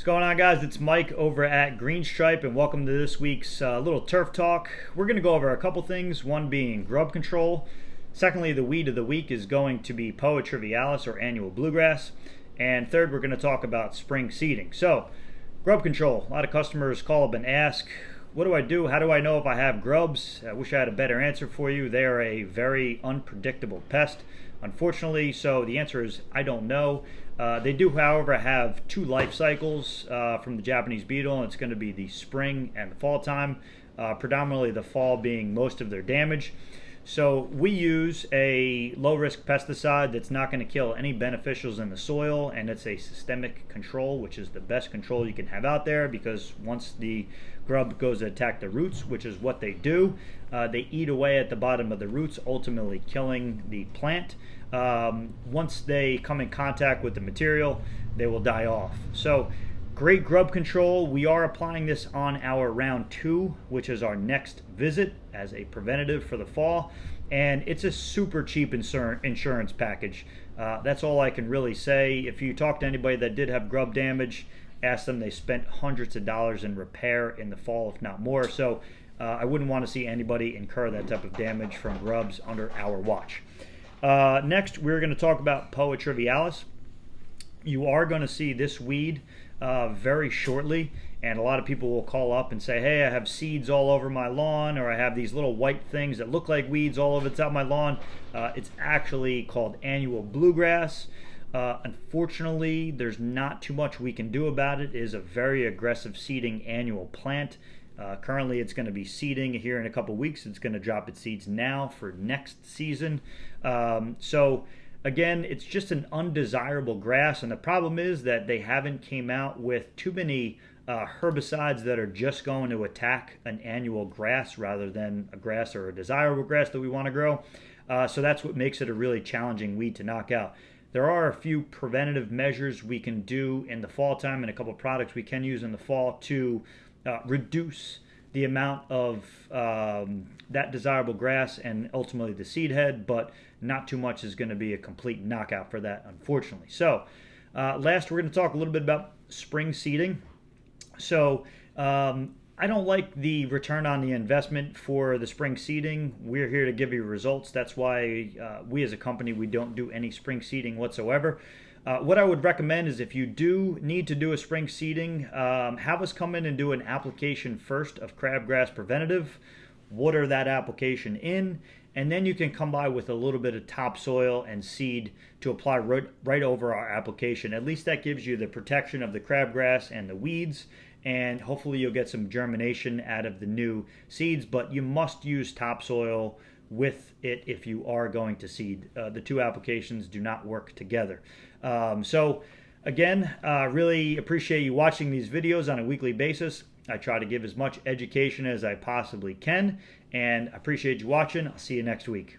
going on, guys? It's Mike over at GreenStripe, and welcome to this week's little turf talk. We're going to go over a couple things, one being Grub Control. Secondly, the weed of the week is going to be Poa Trivialis, or annual bluegrass. And third, we're going to talk about spring seeding. So, Grub Control. A lot of customers call up and ask, what do I do? How do I know if I have grubs? I wish I had a better answer for you. They are a very unpredictable pest, unfortunately, so the answer is I don't know. They do, however, have two life cycles from the Japanese beetle, and it's going to be the spring and the fall time, predominantly the fall being most of their damage. So we use a low-risk pesticide that's not going to kill any beneficials in the soil, and it's a systemic control, which is the best control you can have out there, because once the grub goes to attack the roots, which is what they do, they eat away at the bottom of the roots, ultimately killing the plant. Once they come in contact with the material, they will die off. So great grub control. We are applying this on our round 2, which is our next visit, as a preventative for the fall, and it's a super cheap insurance package. That's all I can really say. If you talk to anybody that did have grub damage, ask them. They spent hundreds of dollars in repair in the fall, if not more. So I wouldn't want to see anybody incur that type of damage from grubs under our watch. Next, we're going to talk about Poa Trivialis. You are going to see this weed very shortly, and a lot of people will call up and say, hey, I have seeds all over my lawn, or I have these little white things that look like weeds all over the top of my lawn. It's actually called annual bluegrass. Unfortunately, there's not too much we can do about it. It is a very aggressive seeding annual plant. Currently, it's going to be seeding here in a couple weeks. It's going to drop its seeds now for next season. So again, it's just an undesirable grass, and the problem is that they haven't came out with too many herbicides that are just going to attack an annual grass rather than a grass or a desirable grass that we want to grow. So that's what makes it a really challenging weed to knock out. There are a few preventative measures we can do in the fall time, and a couple of products we can use in the fall to reduce the amount of that desirable grass and ultimately the seed head, but not too much is going to be a complete knockout for that, unfortunately. So last, we're going to talk a little bit about spring seeding. So I don't like the return on the investment for the spring seeding. We're here to give you results. That's why we as a company, we don't do any spring seeding whatsoever. What I would recommend is if you do need to do a spring seeding, have us come in and do an application first of crabgrass preventative, water that application in, and then you can come by with a little bit of topsoil and seed to apply right over our application. At least that gives you the protection of the crabgrass and the weeds, and hopefully you'll get some germination out of the new seeds, but you must use topsoil with it if you are going to seed. The two applications do not work together. So again, really appreciate you watching these videos on a weekly basis. I try to give as much education as I possibly can, and I appreciate you watching. I'll see you next week.